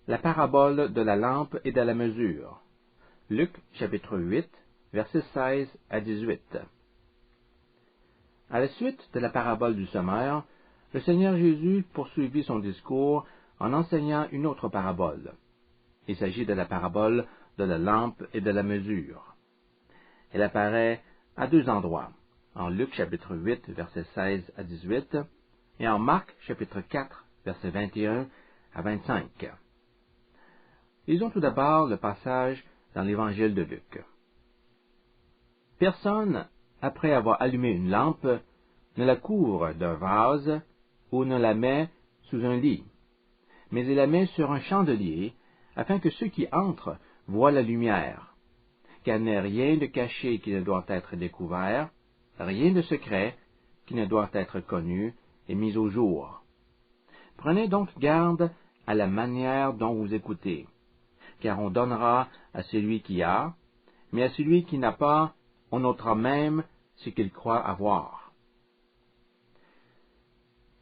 La parabole de la lampe et de la mesure. Luc, chapitre 8, versets 16 à 18. À la suite de la parabole du semeur, le Seigneur Jésus poursuivit son discours en enseignant une autre parabole. Il s'agit de la parabole de la lampe et de la mesure. Elle apparaît à deux endroits, en Luc chapitre 8, versets 16 à 18, et en Marc chapitre 4, versets 21 à 25. Lisons tout d'abord le passage dans l'évangile de Luc. Personne, après avoir allumé une lampe, ne la couvre d'un vase ou ne la met sous un lit, mais il la met sur un chandelier, afin que ceux qui entrent voient la lumière, car il n'est rien de caché qui ne doit être découvert, rien de secret qui ne doit être connu et mis au jour. Prenez donc garde à la manière dont vous écoutez, car on donnera à celui qui a, mais à celui qui n'a pas, on ôtera même ce qu'il croit avoir.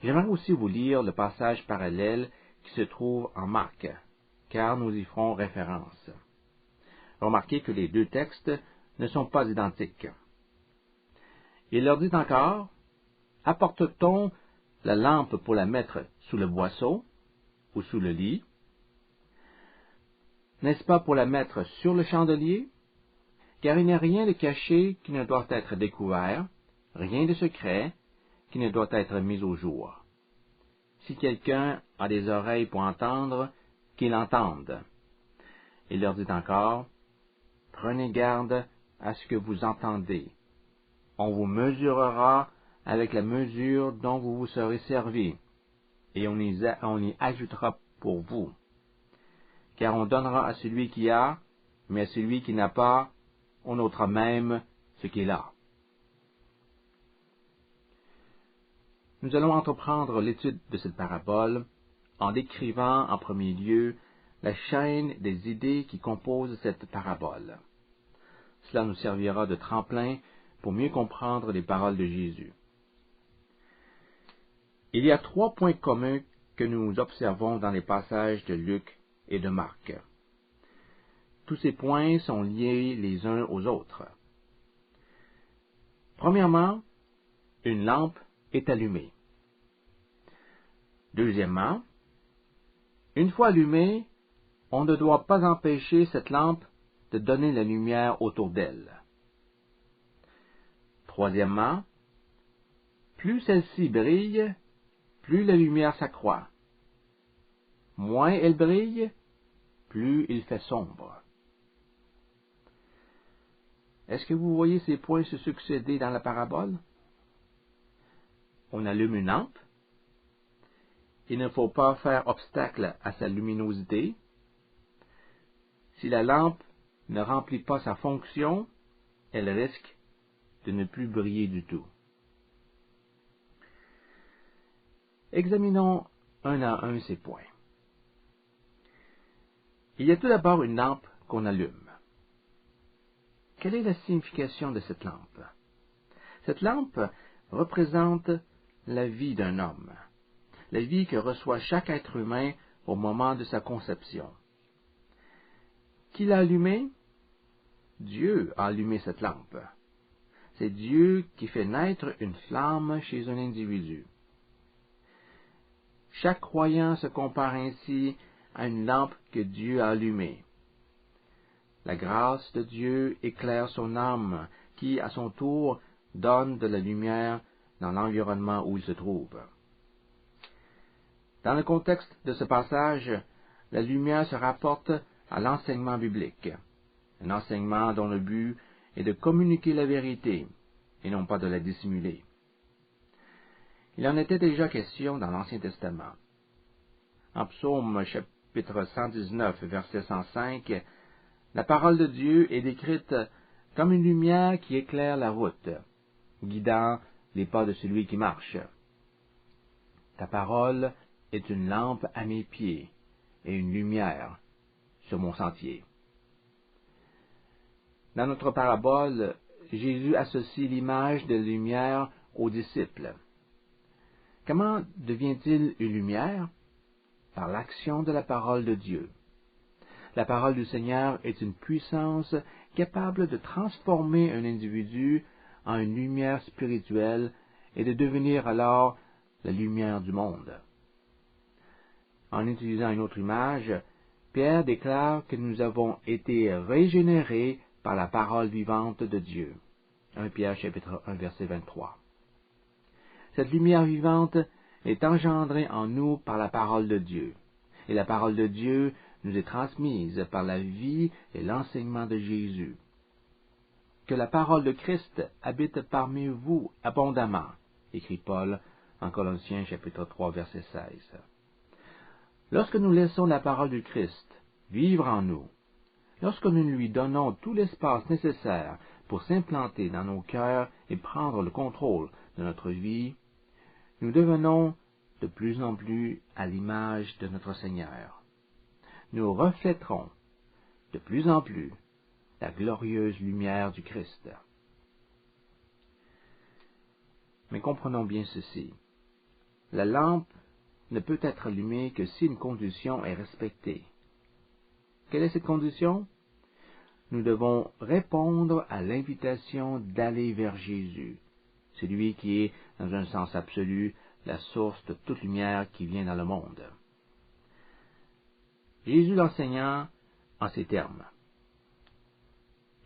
J'aimerais aussi vous lire le passage parallèle qui se trouve en Marc, car nous y ferons référence. Remarquez que les deux textes ne sont pas identiques. Il leur dit encore, « Apporte-t-on la lampe pour la mettre sous le boisseau ou sous le lit? N'est-ce pas pour la mettre sur le chandelier? Car il n'y a rien de caché qui ne doit être découvert, rien de secret qui ne doit être mis au jour. Si quelqu'un a des oreilles pour entendre, qu'il entende. » Il leur dit encore, « Prenez garde à ce que vous entendez. On vous mesurera avec la mesure dont vous vous serez servi, et on y ajoutera pour vous. Car on donnera à celui qui a, mais à celui qui n'a pas, on ôtera même ce qu'il a. » Nous allons entreprendre l'étude de cette parabole en décrivant en premier lieu la chaîne des idées qui composent cette parabole. Cela nous servira de tremplin pour mieux comprendre les paroles de Jésus. Il y a trois points communs que nous observons dans les passages de Luc et de Marc. Tous ces points sont liés les uns aux autres. Premièrement, une lampe est allumée. Deuxièmement, une fois allumée, on ne doit pas empêcher cette lampe de donner la lumière autour d'elle. Troisièmement, plus celle-ci brille, plus la lumière s'accroît. Moins elle brille, plus il fait sombre. Est-ce que vous voyez ces points se succéder dans la parabole? On allume une lampe. Il ne faut pas faire obstacle à sa luminosité. Si la lampe ne remplit pas sa fonction, elle risque de ne plus briller du tout. Examinons un à un ces points. Il y a tout d'abord une lampe qu'on allume. Quelle est la signification de cette lampe? Cette lampe représente la vie d'un homme, la vie que reçoit chaque être humain au moment de sa conception. Qui l'a allumée? Dieu a allumé cette lampe. C'est Dieu qui fait naître une flamme chez un individu. Chaque croyant se compare ainsi à une lampe que Dieu a allumée. La grâce de Dieu éclaire son âme, qui, à son tour, donne de la lumière dans l'environnement où il se trouve. Dans le contexte de ce passage, la lumière se rapporte à l'enseignement biblique, un enseignement dont le but est de communiquer la vérité, et non pas de la dissimuler. Il en était déjà question dans l'Ancien Testament. En Psaume chapitre 119, verset 105, la parole de Dieu est décrite comme une lumière qui éclaire la route, guidant les pas de celui qui marche. Ta parole est une lampe à mes pieds et une lumière sur mon sentier. Dans notre parabole, Jésus associe l'image de la lumière aux disciples. Comment devient-il une lumière? par l'action de la parole de Dieu. La parole du Seigneur est une puissance capable de transformer un individu en une lumière spirituelle et de devenir alors la lumière du monde. En utilisant une autre image, Pierre déclare que nous avons été régénérés par la parole vivante de Dieu. 1 Pierre chapitre 1 verset 23. Cette lumière vivante est engendrée en nous par la parole de Dieu, et la parole de Dieu nous est transmise par la vie et l'enseignement de Jésus. Que la parole de Christ habite parmi vous abondamment, écrit Paul en Colossiens chapitre 3 verset 16. Lorsque nous laissons la parole du Christ vivre en nous, lorsque nous lui donnons tout l'espace nécessaire pour s'implanter dans nos cœurs et prendre le contrôle de notre vie, nous devenons de plus en plus à l'image de notre Seigneur. Nous reflèterons de plus en plus la glorieuse lumière du Christ. Mais comprenons bien ceci. La lampe ne peut être allumée que si une condition est respectée. Quelle est cette condition? Nous devons répondre à l'invitation d'aller vers Jésus, celui qui est, dans un sens absolu, la source de toute lumière qui vient dans le monde. Jésus l'enseignant en ces termes.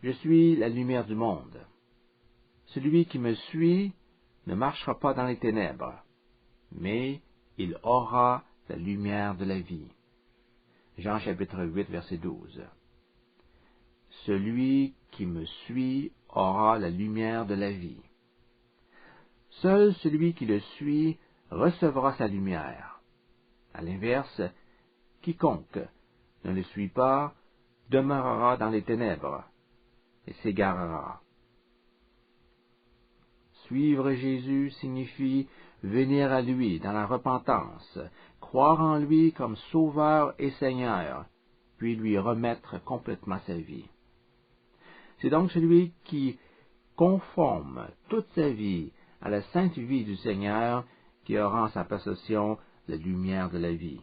Je suis la lumière du monde. Celui qui me suit ne marchera pas dans les ténèbres, mais il aura la lumière de la vie. Jean chapitre 8 verset 12. Celui qui me suit aura la lumière de la vie. Seul celui qui le suit recevra sa lumière. À l'inverse, quiconque ne le suit pas demeurera dans les ténèbres et s'égarera. Suivre Jésus signifie venir à lui dans la repentance, croire en lui comme Sauveur et Seigneur, puis lui remettre complètement sa vie. C'est donc celui qui conforme toute sa vie à la sainte vie du Seigneur qui aura en sa possession la lumière de la vie,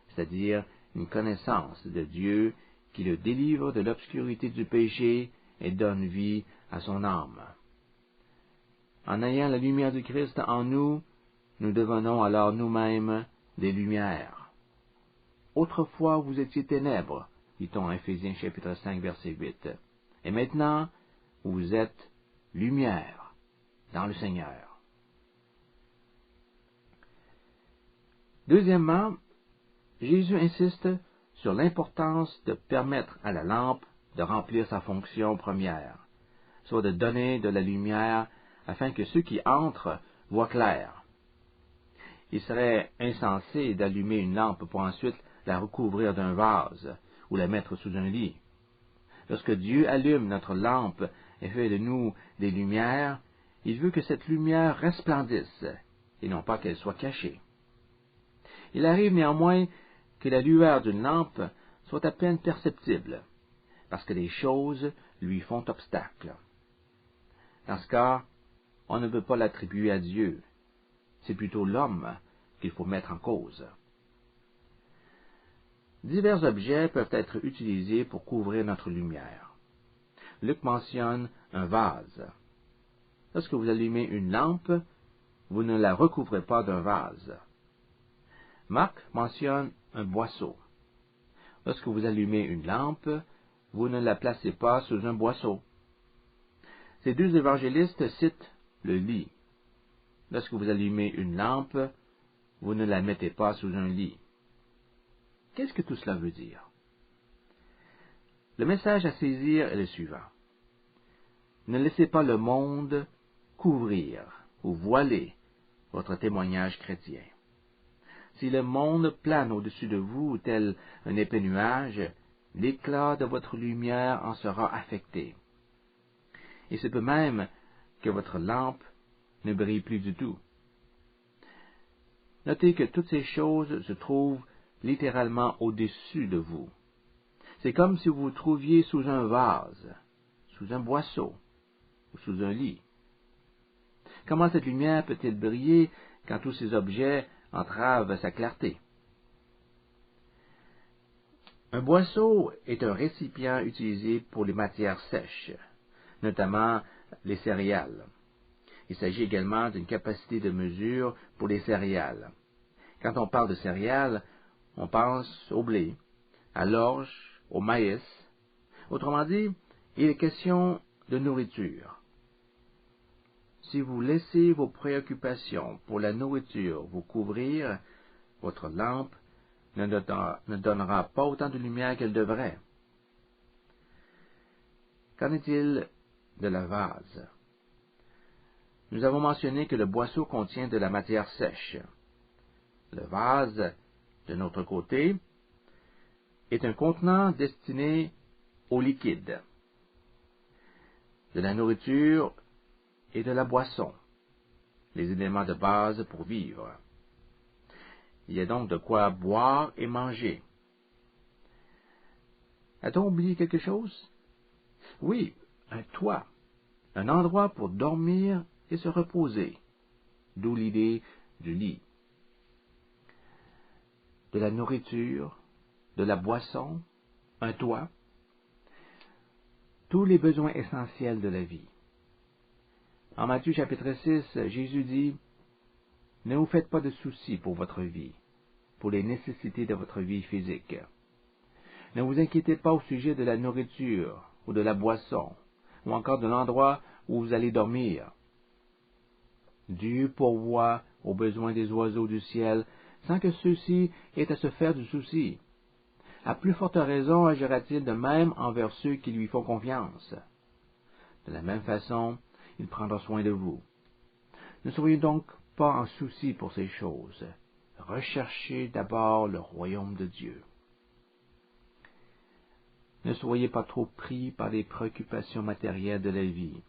c'est-à-dire une connaissance de Dieu qui le délivre de l'obscurité du péché et donne vie à son âme. En ayant la lumière du Christ en nous, nous devenons alors nous-mêmes des lumières. Autrefois vous étiez ténèbres, dit-on en Éphésiens chapitre 5 verset 8. Et maintenant, vous êtes lumière dans le Seigneur. Deuxièmement, Jésus insiste sur l'importance de permettre à la lampe de remplir sa fonction première, soit de donner de la lumière afin que ceux qui entrent voient clair. Il serait insensé d'allumer une lampe pour ensuite la recouvrir d'un vase ou la mettre sous un lit. Lorsque Dieu allume notre lampe et fait de nous des lumières, il veut que cette lumière resplendisse, et non pas qu'elle soit cachée. Il arrive néanmoins que la lueur d'une lampe soit à peine perceptible, parce que les choses lui font obstacle. Dans ce cas, on ne peut pas l'attribuer à Dieu, c'est plutôt l'homme qu'il faut mettre en cause. Divers objets peuvent être utilisés pour couvrir notre lumière. Luc mentionne un vase. Lorsque vous allumez une lampe, vous ne la recouvrez pas d'un vase. Marc mentionne un boisseau. Lorsque vous allumez une lampe, vous ne la placez pas sous un boisseau. Ces deux évangélistes citent le lit. Lorsque vous allumez une lampe, vous ne la mettez pas sous un lit. Qu'est-ce que tout cela veut dire? Le message à saisir est le suivant. Ne laissez pas le monde couvrir ou voiler votre témoignage chrétien. Si le monde plane au-dessus de vous tel un épais nuage, l'éclat de votre lumière en sera affecté. Il se peut même que votre lampe ne brille plus du tout. Notez que toutes ces choses se trouvent littéralement au-dessus de vous. C'est comme si vous vous trouviez sous un vase, sous un boisseau ou sous un lit. Comment cette lumière peut-elle briller quand tous ces objets entravent sa clarté? Un boisseau est un récipient utilisé pour les matières sèches, notamment les céréales. Il s'agit également d'une capacité de mesure pour les céréales. Quand on parle de céréales, on pense au blé, à l'orge, au maïs. Autrement dit, il est question de nourriture. Si vous laissez vos préoccupations pour la nourriture vous couvrir, votre lampe ne donnera pas autant de lumière qu'elle devrait. Qu'en est-il de la vase? Nous avons mentionné que le boisseau contient de la matière sèche. Le vase, de notre côté, est un contenant destiné au liquide, de la nourriture et de la boisson, les éléments de base pour vivre. Il y a donc de quoi boire et manger. A-t-on oublié quelque chose? Oui, un toit, un endroit pour dormir et se reposer, d'où l'idée du lit. De la nourriture, de la boisson, un toit, tous les besoins essentiels de la vie. En Matthieu chapitre 6, Jésus dit, « Ne vous faites pas de soucis pour votre vie, pour les nécessités de votre vie physique. Ne vous inquiétez pas au sujet de la nourriture ou de la boisson, ou encore de l'endroit où vous allez dormir. Dieu pourvoit aux besoins des oiseaux du ciel sans que ceux-ci aient à se faire du souci. À plus forte raison agira-t-il de même envers ceux qui lui font confiance. De la même façon, il prendra soin de vous. Ne soyez donc pas en souci pour ces choses. Recherchez d'abord le royaume de Dieu. Ne soyez pas trop pris par les préoccupations matérielles de la vie,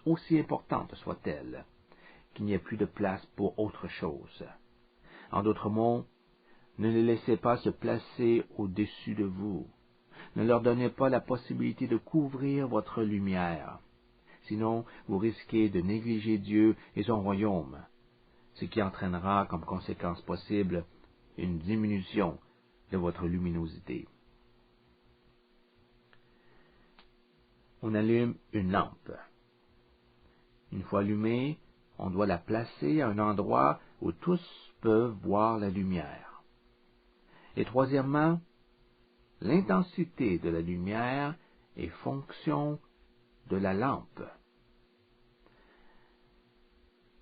aussi importantes soient-elles, qu'il n'y ait plus de place pour autre chose. En d'autres mots, ne les laissez pas se placer au-dessus de vous. Ne leur donnez pas la possibilité de couvrir votre lumière. Sinon, vous risquez de négliger Dieu et son royaume, ce qui entraînera comme conséquence possible une diminution de votre luminosité. On allume une lampe. Une fois allumée, on doit la placer à un endroit où tous peuvent voir la lumière. Et troisièmement, l'intensité de la lumière est fonction de la lampe.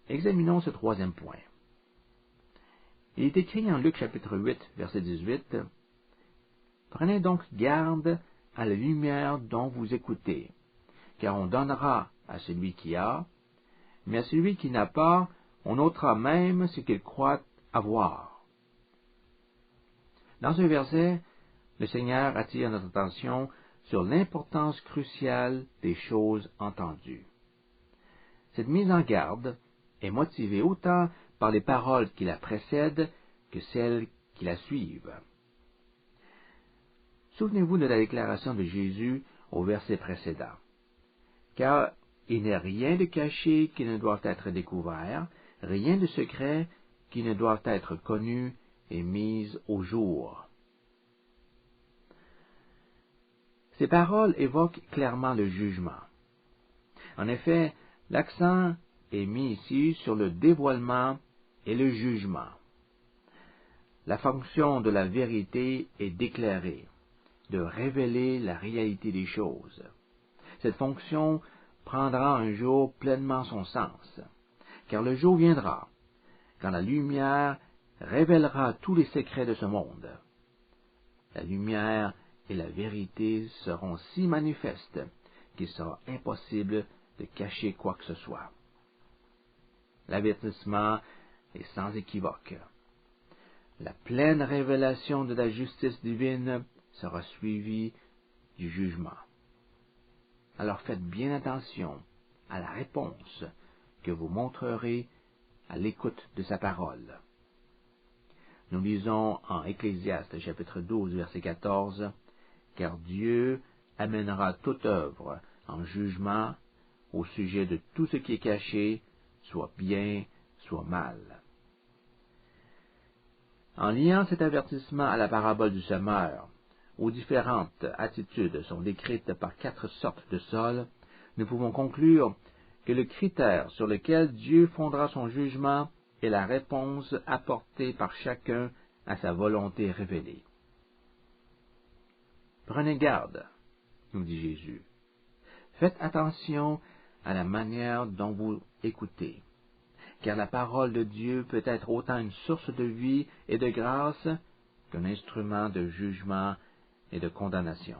Examinons ce troisième point. Il est écrit en Luc chapitre 8, verset 18, « Prenez donc garde à la lumière dont vous écoutez, car on donnera à celui qui a, mais à celui qui n'a pas, on ôtera même ce qu'il croit avoir. » Dans ce verset, le Seigneur attire notre attention sur l'importance cruciale des choses entendues. Cette mise en garde est motivée autant par les paroles qui la précèdent que celles qui la suivent. Souvenez-vous de la déclaration de Jésus au verset précédent. « Car il n'est rien de caché qui ne doit être découvert, rien de secret qui ne doit être connu et mis au jour. » Ces paroles évoquent clairement le jugement. En effet, l'accent est mis ici sur le dévoilement et le jugement. La fonction de la vérité est d'éclairer, de révéler la réalité des choses. Cette fonction prendra un jour pleinement son sens, car le jour viendra, quand la lumière révélera tous les secrets de ce monde. La lumière et la vérité seront si manifestes qu'il sera impossible de cacher quoi que ce soit. L'avertissement est sans équivoque. La pleine révélation de la justice divine sera suivie du jugement. Alors faites bien attention à la réponse que vous montrerez à l'écoute de sa parole. Nous lisons en Ecclésiaste chapitre 12 verset 14, « Car Dieu amènera toute œuvre en jugement au sujet de tout ce qui est caché, soit bien, soit mal. » En liant cet avertissement à la parabole du semeur, où différentes attitudes sont décrites par 4 sortes de sols, nous pouvons conclure que le critère sur lequel Dieu fondera son jugement est la réponse apportée par chacun à sa volonté révélée. Prenez garde, nous dit Jésus. Faites attention à la manière dont vous écoutez, car la parole de Dieu peut être autant une source de vie et de grâce qu'un instrument de jugement et de condamnation.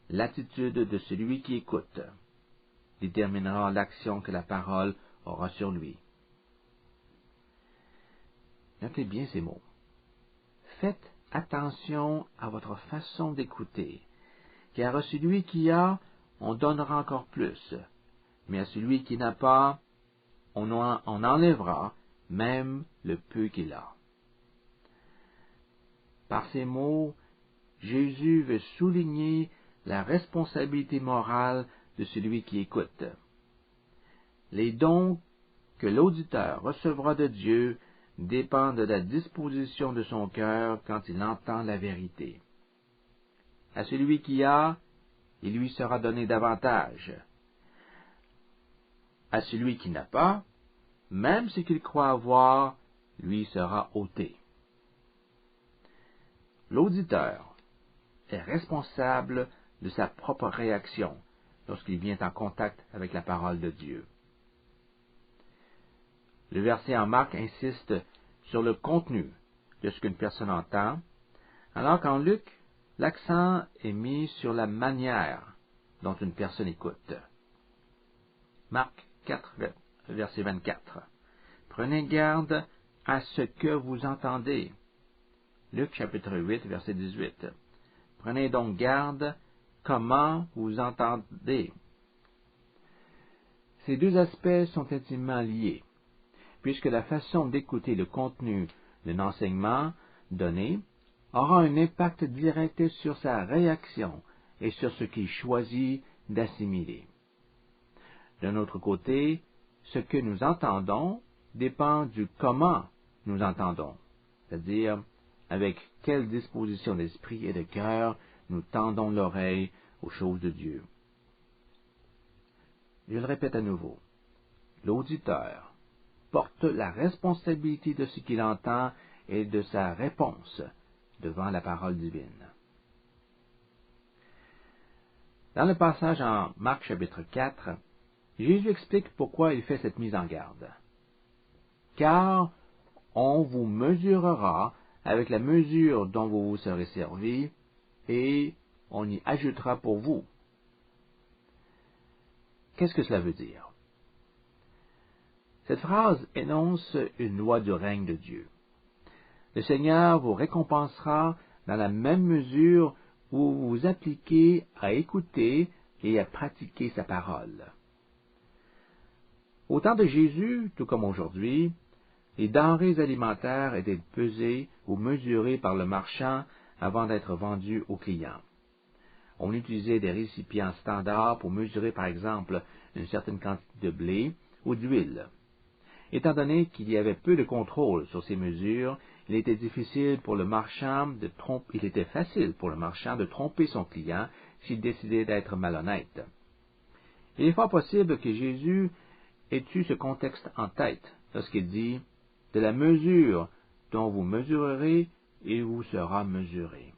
L'attitude de celui qui écoute déterminera l'action que la parole aura sur lui. Notez bien ces mots. Faites attention à votre façon d'écouter, car à celui qui a, on donnera encore plus, mais à celui qui n'a pas, on enlèvera même le peu qu'il a. Par ces mots, Jésus veut souligner la responsabilité morale de celui qui écoute. Les dons que l'auditeur recevra de Dieu dépendent de la disposition de son cœur quand il entend la vérité. À celui qui a, il lui sera donné davantage. À celui qui n'a pas, même ce qu'il croit avoir, lui sera ôté. L'auditeur est responsable de sa propre réaction lorsqu'il vient en contact avec la parole de Dieu. Le verset en Marc insiste sur le contenu de ce qu'une personne entend, alors qu'en Luc, l'accent est mis sur la manière dont une personne écoute. Marc 4, verset 24. Prenez garde à ce que vous entendez. Luc chapitre 8, verset 18. Prenez donc garde comment vous entendez. Ces deux aspects sont intimement liés, puisque la façon d'écouter le contenu d'un enseignement donné aura un impact direct sur sa réaction et sur ce qu'il choisit d'assimiler. D'un autre côté, ce que nous entendons dépend du comment nous entendons, c'est-à-dire avec quelle disposition d'esprit et de cœur nous tendons l'oreille aux choses de Dieu. Je le répète à nouveau, l'auditeur porte la responsabilité de ce qu'il entend et de sa réponse devant la parole divine. Dans le passage en Marc chapitre 4, Jésus explique pourquoi il fait cette mise en garde. Car on vous mesurera avec la mesure dont vous vous serez servi, et on y ajoutera pour vous. Qu'est-ce que cela veut dire? Cette phrase énonce une loi du règne de Dieu. Le Seigneur vous récompensera dans la même mesure où vous vous appliquez à écouter et à pratiquer sa parole. Au temps de Jésus, tout comme aujourd'hui, les denrées alimentaires étaient pesées ou mesurées par le marchand avant d'être vendues aux clients. On utilisait des récipients standards pour mesurer par exemple une certaine quantité de blé ou d'huile. Étant donné qu'il y avait peu de contrôle sur ces mesures, il était facile pour le marchand de tromper son client s'il décidait d'être malhonnête. Il est fort possible que Jésus ait eu ce contexte en tête lorsqu'il dit « De la mesure dont vous mesurerez, il vous sera mesuré. »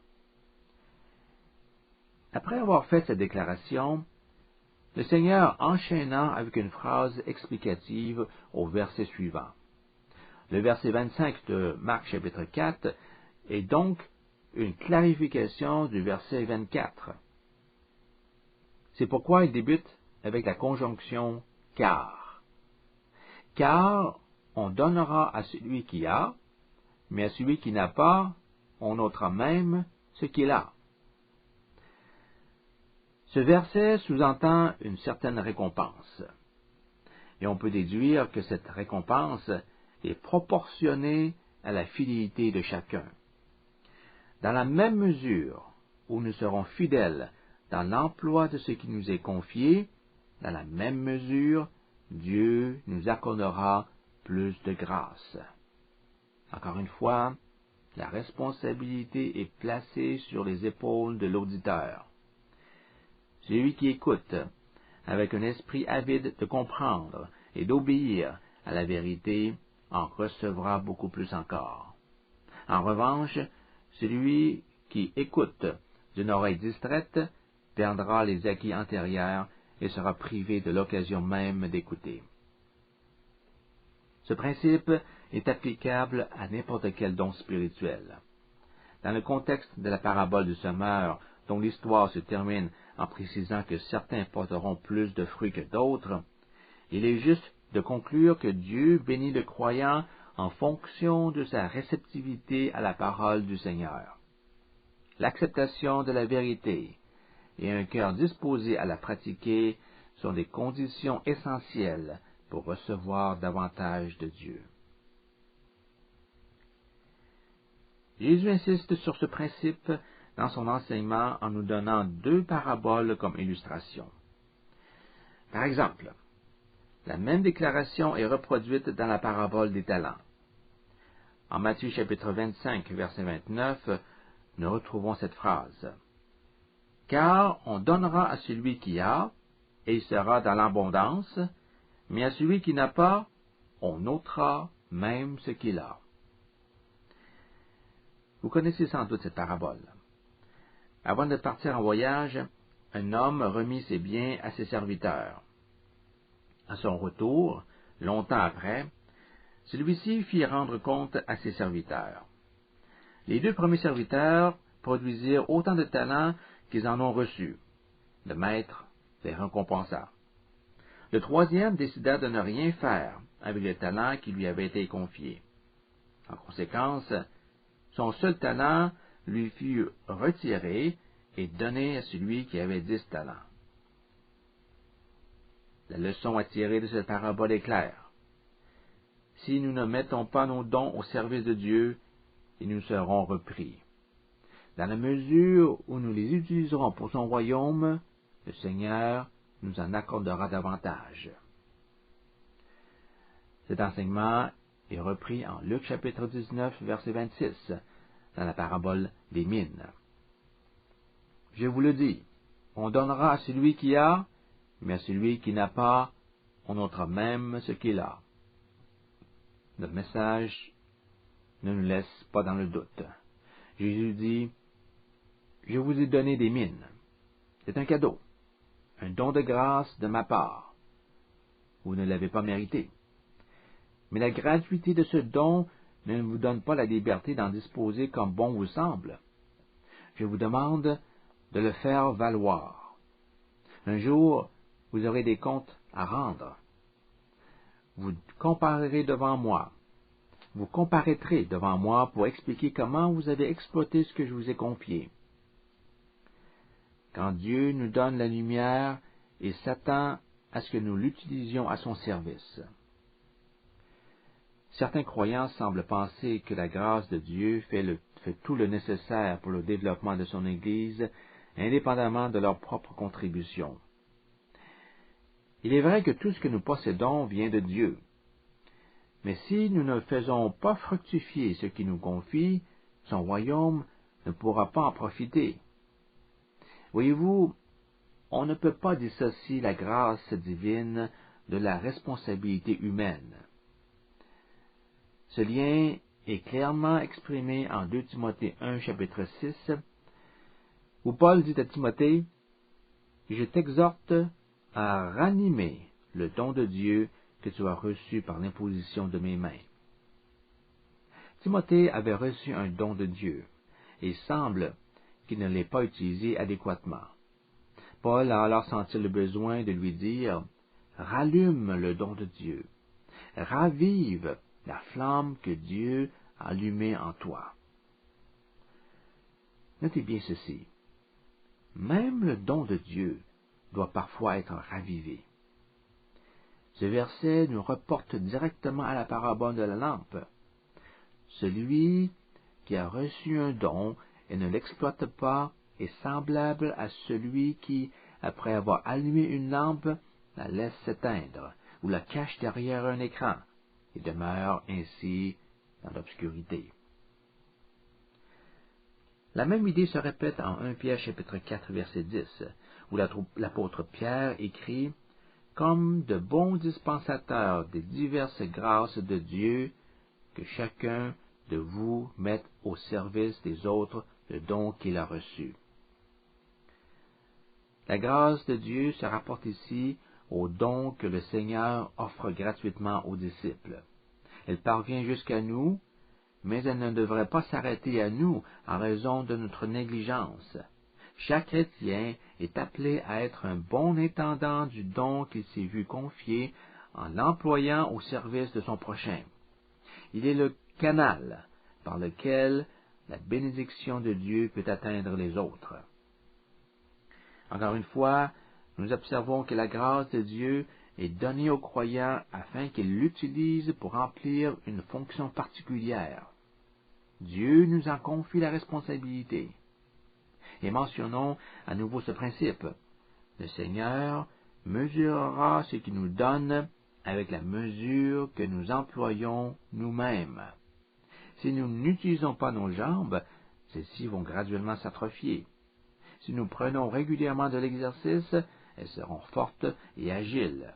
Après avoir fait cette déclaration, le Seigneur enchaîna avec une phrase explicative au verset suivant. Le verset 25 de Marc chapitre 4 est donc une clarification du verset 24. C'est pourquoi il débute avec la conjonction « car ». Car on donnera à celui qui a, mais à celui qui n'a pas, on ôtera même ce qu'il a. Ce verset sous-entend une certaine récompense, et on peut déduire que cette récompense est proportionnée à la fidélité de chacun. Dans la même mesure où nous serons fidèles dans l'emploi de ce qui nous est confié, dans la même mesure, Dieu nous accordera plus de grâce. Encore une fois, la responsabilité est placée sur les épaules de l'auditeur. Celui qui écoute, avec un esprit avide de comprendre et d'obéir à la vérité, en recevra beaucoup plus encore. En revanche, celui qui écoute d'une oreille distraite perdra les acquis antérieurs et sera privé de l'occasion même d'écouter. Ce principe est applicable à n'importe quel don spirituel. Dans le contexte de la parabole du semeur, dont l'histoire se termine en précisant que certains porteront plus de fruits que d'autres, il est juste de conclure que Dieu bénit le croyant en fonction de sa réceptivité à la parole du Seigneur. L'acceptation de la vérité et un cœur disposé à la pratiquer sont des conditions essentielles pour recevoir davantage de Dieu. Jésus insiste sur ce principe dans son enseignement en nous donnant 2 paraboles comme illustration. Par exemple, la même déclaration est reproduite dans la parabole des talents. En Matthieu chapitre 25, verset 29, nous retrouvons cette phrase. « Car on donnera à celui qui a, et il sera dans l'abondance, mais à celui qui n'a pas, on ôtera même ce qu'il a. » Vous connaissez sans doute cette parabole. Avant de partir en voyage, un homme remit ses biens à ses serviteurs. À son retour, longtemps après, celui-ci fit rendre compte à ses serviteurs. Les 2 premiers serviteurs produisirent autant de talents qu'ils en ont reçu. Le maître les récompensa. Le 3e décida de ne rien faire avec le talent qui lui avait été confié. En conséquence, son seul talent lui fut retiré et donné à celui qui avait 10 talents. La leçon à tirer de cette parabole est claire. Si nous ne mettons pas nos dons au service de Dieu, ils nous seront repris. Dans la mesure où nous les utiliserons pour son royaume, le Seigneur nous en accordera davantage. Cet enseignement est repris en Luc chapitre 19, verset 26, dans la parabole des mines. Je vous le dis, on donnera à celui qui a, mais à celui qui n'a pas, on ôtera même ce qu'il a. Notre message ne nous laisse pas dans le doute. Jésus dit, « Je vous ai donné des mines. » C'est un cadeau, un don de grâce de ma part. Vous ne l'avez pas mérité. Mais la gratuité de ce don ne vous donne pas la liberté d'en disposer comme bon vous semble. Je vous demande de le faire valoir. Un jour, vous aurez des comptes à rendre. Vous comparerez devant moi. Vous comparaîtrez devant moi pour expliquer comment vous avez exploité ce que je vous ai confié. Quand Dieu nous donne la lumière, il s'attend à ce que nous l'utilisions à son service. Certains croyants semblent penser que la grâce de Dieu fait tout le nécessaire pour le développement de son Église, indépendamment de leur propre contribution. Il est vrai que tout ce que nous possédons vient de Dieu. Mais si nous ne faisons pas fructifier ce qu'il nous confie, son royaume ne pourra pas en profiter. Voyez-vous, on ne peut pas dissocier la grâce divine de la responsabilité humaine. Ce lien est clairement exprimé en 2 Timothée 1, chapitre 6, où Paul dit à Timothée, « Je t'exhorte à ranimer le don de Dieu que tu as reçu par l'imposition de mes mains. » Timothée avait reçu un don de Dieu, et il semble qu'il ne l'ait pas utilisé adéquatement. Paul a alors senti le besoin de lui dire, « Rallume le don de Dieu, ravive la flamme que Dieu a allumée en toi. » Notez bien ceci. Même le don de Dieu doit parfois être ravivé. Ce verset nous reporte directement à la parabole de la lampe. Celui qui a reçu un don et ne l'exploite pas est semblable à celui qui, après avoir allumé une lampe, la laisse s'éteindre ou la cache derrière un écran et demeure ainsi dans l'obscurité. La même idée se répète en 1 Pierre chapitre 4 verset 10, où l'apôtre Pierre écrit « Comme de bons dispensateurs des diverses grâces de Dieu, que chacun de vous mette au service des autres le don qu'il a reçu. » La grâce de Dieu se rapporte ici au don que le Seigneur offre gratuitement aux disciples. Elle parvient jusqu'à nous, mais elle ne devrait pas s'arrêter à nous en raison de notre négligence. Chaque chrétien est appelé à être un bon intendant du don qu'il s'est vu confier en l'employant au service de son prochain. Il est le canal par lequel la bénédiction de Dieu peut atteindre les autres. Encore une fois, nous observons que la grâce de Dieu est donnée aux croyants afin qu'ils l'utilisent pour remplir une fonction particulière. Dieu nous en confie la responsabilité. Et mentionnons à nouveau ce principe. Le Seigneur mesurera ce qu'il nous donne avec la mesure que nous employons nous-mêmes. Si nous n'utilisons pas nos jambes, celles-ci vont graduellement s'atrophier. Si nous prenons régulièrement de l'exercice, elles seront fortes et agiles.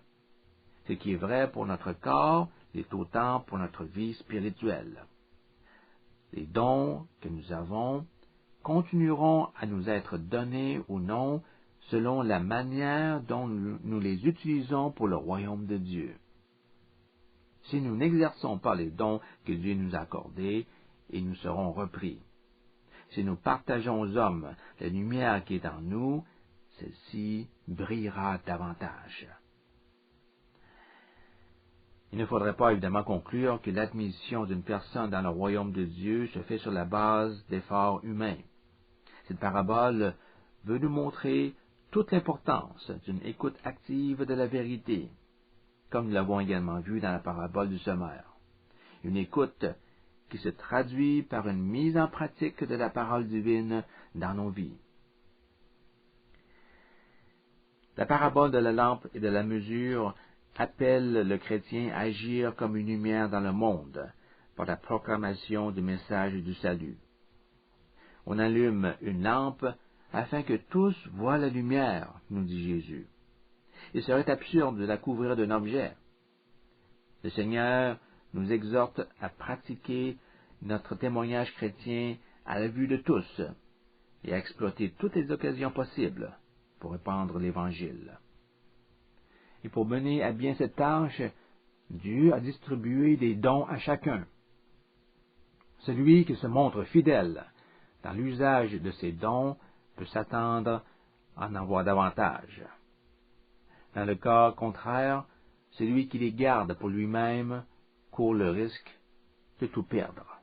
Ce qui est vrai pour notre corps l'est autant pour notre vie spirituelle. Les dons que nous avons continueront à nous être donnés ou non selon la manière dont nous les utilisons pour le royaume de Dieu. Si nous n'exerçons pas les dons que Dieu nous a accordés, ils nous seront repris. Si nous partageons aux hommes la lumière qui est en nous, celle-ci brillera davantage. Il ne faudrait pas évidemment conclure que l'admission d'une personne dans le royaume de Dieu se fait sur la base d'efforts humains. Cette parabole veut nous montrer toute l'importance d'une écoute active de la vérité, comme nous l'avons également vu dans la parabole du semeur. Une écoute qui se traduit par une mise en pratique de la parole divine dans nos vies. La parabole de la lampe et de la mesure appelle le chrétien à agir comme une lumière dans le monde par la proclamation du message du salut. On allume une lampe afin que tous voient la lumière, nous dit Jésus. Il serait absurde de la couvrir d'un objet. Le Seigneur nous exhorte à pratiquer notre témoignage chrétien à la vue de tous et à exploiter toutes les occasions possibles pour répandre l'Évangile. Et pour mener à bien cette tâche, Dieu a distribué des dons à chacun. Celui qui se montre fidèle dans l'usage de ces dons peut s'attendre à en avoir davantage. Dans le cas contraire, celui qui les garde pour lui-même court le risque de tout perdre.